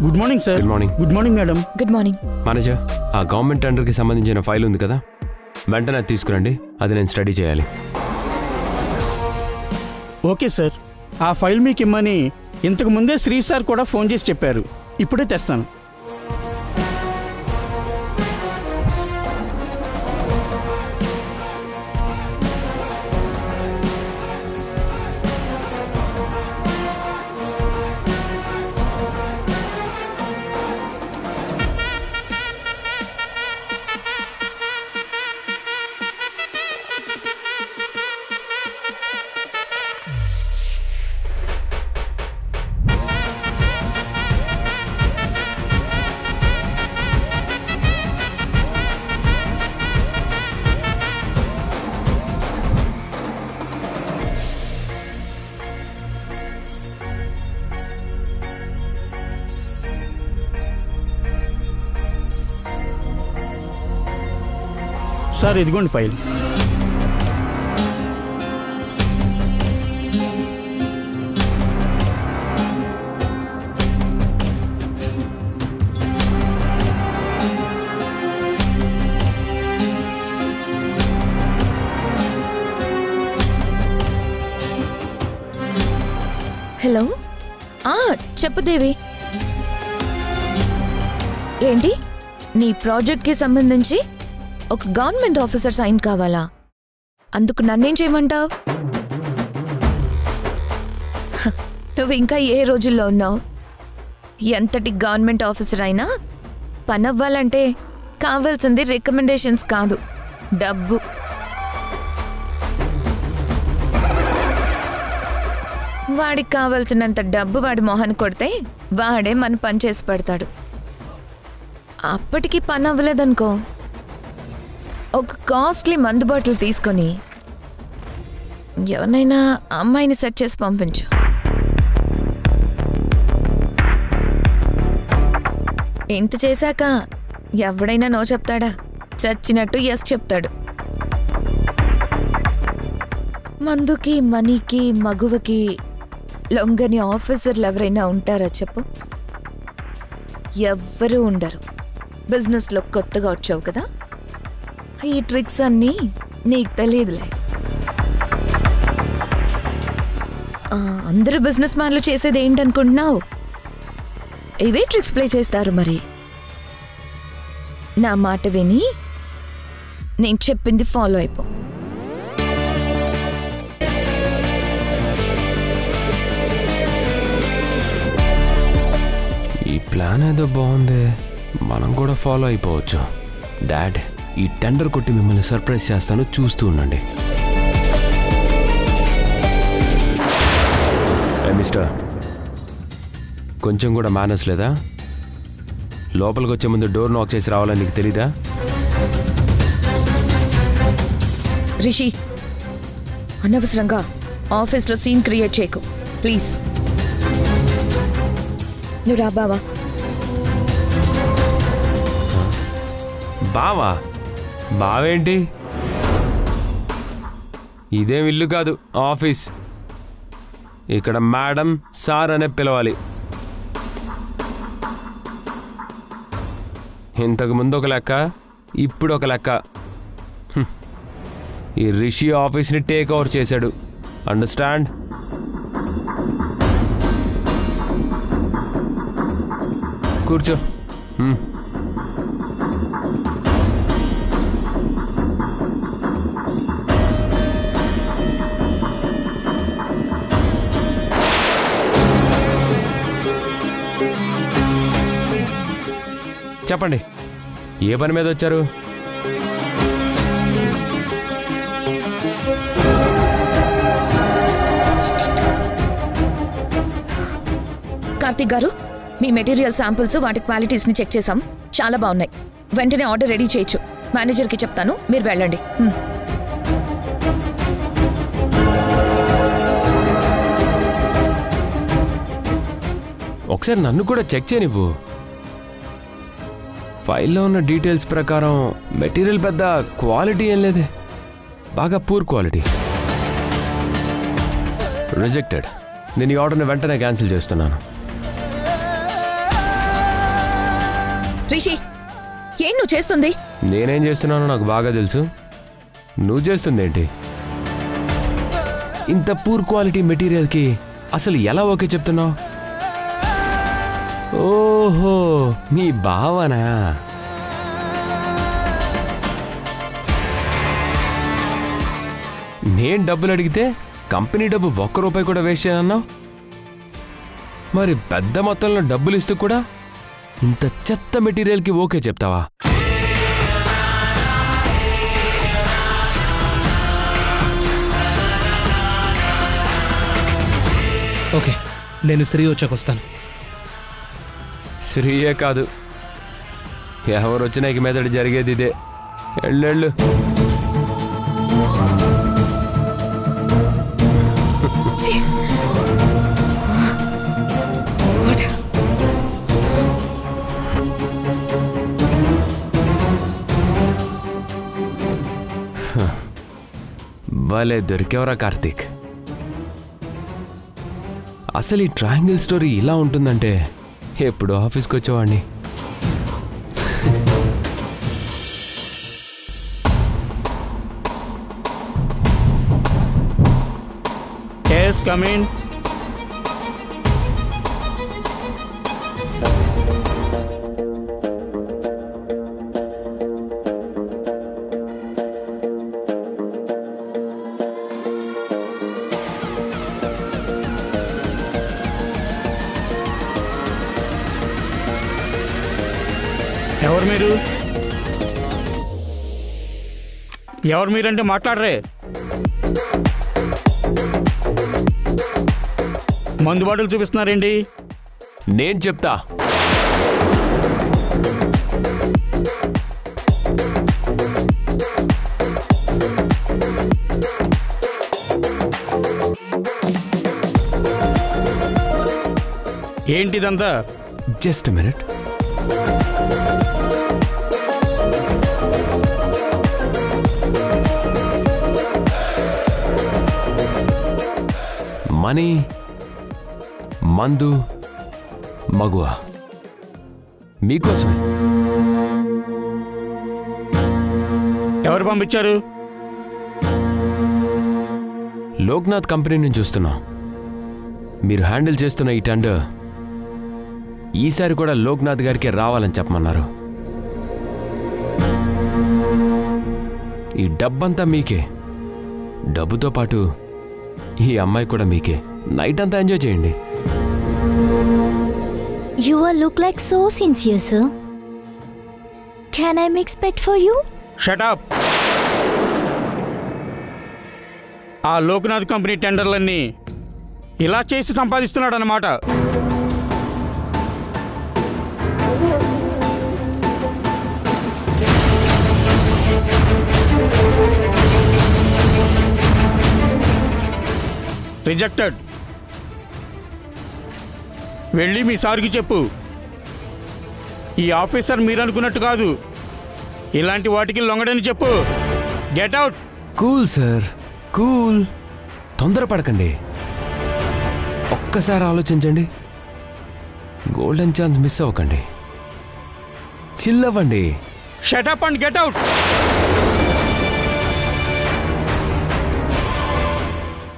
Good morning sir. Good morning. Good morning madam. Good morning. Manager, ఆ government టెండర్కి సంబంధించిన file ఉంది కదా, వెంటనే అది తీసుకురండి. అది నేను స్టడీ చేయాలి. Okay sir. ఆ ఫైల్ మీకు ఇమ్మని ఇంతకు ముందే శ్రీ సార్ కూడా ఫోన్ చేసి చెప్పారు. ఇప్పుడే తెస్తాను. సార్ ఇదిగోండి ఫైల్. హలో, చెప్పు దేవి. ఏంటి, నీ ప్రాజెక్ట్కి సంబంధించి ఒక గవర్నమెంట్ ఆఫీసర్ సైన్ కావాలా? అందుకు నన్నేం చేయమంటావు? నువ్వు ఇంకా ఏ రోజుల్లో ఉన్నావు? ఎంతటి గవర్నమెంట్ ఆఫీసర్ అయినా పని అవ్వాలంటే కావాల్సింది రికమెండేషన్స్ కాదు, డబ్బు. వాడికి కావాల్సినంత డబ్బు వాడి మొహాన్ని కొడితే వాడే మన పని చేసి పెడతాడు. అప్పటికి పని అవ్వలేదనుకో, ఒక కాస్ట్లీ మందు బాటిల్ తీసుకొని ఎవరినైనా అమ్మాయిని సెట్ చేసి పంపించు. ఇంత చేశాక ఎవడైనా నో చెప్తాడా? చచ్చినట్టు ఎస్ చెప్తాడు. మందుకి, మనీకి, మగువకి లొంగని ఆఫీసర్లు ఎవరైనా ఉంటారా చెప్పు? ఎవ్వరూ ఉండరు. బిజినెస్లో కొత్తగా వచ్చావు కదా, ఈ ట్రిక్స్ అన్నీ నీకు తెలియదులే. అందరూ బిజినెస్ మ్యాన్లు చేసేది ఏంటనుకుంటున్నావు? ఇవే ట్రిక్స్ ప్లే చేస్తారు. మరి నా మాట విని నేను చెప్పింది ఫాలో అయిపో. ఈ ప్లాన్ ఏదో బాగుంది, మనం కూడా ఫాలో అయిపోవచ్చు. డాడ్, ఈ టెండర్ కొట్టి మిమ్మల్ని సర్ప్రైజ్ చేస్తాను, చూస్తూ ఉండండి. మిస్టర్, కొంచెం కూడా మేనర్స్ లేదా? లోపలికి వచ్చే ముందు డోర్ నాక్ చేసి రావాలని నీకు తెలీదా? రిషి, అనవసరంగా ఆఫీస్లో సీన్ క్రియేట్ చేయకు ప్లీజ్. నువ్వు రా బావా. బావా? బావేంటి? ఇదేం ఇల్లు కాదు, ఆఫీస్. ఇక్కడ మేడం, సార్ అనే పిలవాలి. ఇంతకు ముందు ఒక లెక్క, ఇప్పుడు ఒక లెక్క. ఈ రిషి ఆఫీస్ని టేక్ ఓవర్ చేశాడు. అండర్స్టాండ్? కూర్చో. చెప్పండి, ఏ పని మీద వచ్చారు? కార్తిక్ గారు, మీ మెటీరియల్ శాంపిల్స్, వాటి క్వాలిటీస్ని చెక్ చేసాం. చాలా బాగున్నాయి. వెంటనే ఆర్డర్ రెడీ చేయొచ్చు. మేనేజర్కి చెప్తాను, మీరు వెళ్ళండి. ఒకసారి నన్ను కూడా చెక్ చేయనివ్వు. ఫైల్లో ఉన్న డీటెయిల్స్ ప్రకారం మెటీరియల్ పెద్ద క్వాలిటీ ఏం లేదే, బాగా పూర్ క్వాలిటీ. రిజెక్టెడ్. నేను ఈ ఆర్డర్ని వెంటనే క్యాన్సిల్ చేస్తున్నాను. రిషి ఏం నువ్వు చేస్తుంది? నేనేం చేస్తున్నానో నాకు బాగా తెలుసు. నువ్వు చేస్తుందేంటి? ఇంత పూర్ క్వాలిటీ మెటీరియల్కి అసలు ఎలా ఓకే చెప్తున్నావు? ఓహో, మీ భావనా? నేను డబ్బులు అడిగితే కంపెనీ డబ్బు ₹1 కూడా వేస్ట్ చేయనన్నావు. మరి పెద్ద మొత్తంలో డబ్బులు ఇస్తూ కూడా ఇంత చెత్త మెటీరియల్కి ఓకే చెప్తావా? ఓకే, నేను శ్రీ వచ్చాక వస్తాను. శ్రీయే కాదు, ఎవరు వచ్చినా ఇక మీదటి జరిగేది ఇదే. ఎళ్ళెళ్ళు. భలే దొరికేవరా కార్తీక్. అసలు ఈ ట్రయాంగిల్ స్టోరీ ఇలా ఉంటుందంటే ఎప్పుడు ఆఫీస్కి వచ్చేవాడిని. Yes, come in. ఎవరు మీరు? ఎవరు మీరంటే మాట్లాడరే? మందు బాటలు చూపిస్తున్నారేంటి? నేను చెప్తా. ఏంటిదంతా? Just minute. మనీ, మందు, మగువ మీకోసమే. ఎవరు పంపించారు? లోక్నాథ్ కంపెనీ నుంచి చూస్తున్నా. మీరు హ్యాండిల్ చేస్తున్న ఈ టెండర్ ఈసారి కూడా లోక్నాథ్ గారికి రావాలని చెప్పమన్నారు. ఈ డబ్బంతా మీకే, డబ్బుతో పాటు ఈ అమ్మాయి కూడా మీకే. నైట్ అంతా ఎంజాయ్ చేయండి. You all look like so sincere, sir. Can I make respect for you? Shut up. ఆ లోక్నాథ్ కంపెనీ టెండర్లన్నీ ఇలా చేసి సంపాదిస్తున్నాడు అన్నమాట. రిజెక్టెడ్. వెళ్ళి మీ సార్కి చెప్పు, ఈ ఆఫీసర్ మీరు అనుకున్నట్టు కాదు, ఇలాంటి వాటికి లొంగడని చెప్పు. Get out. Cool sir, cool. తొందరపడకండి. ఒక్కసారి ఆలోచించండి. గోల్డెన్ ఛాన్స్ మిస్ అవ్వకండి. చిల్ అవ్వండి. Shut up and get out.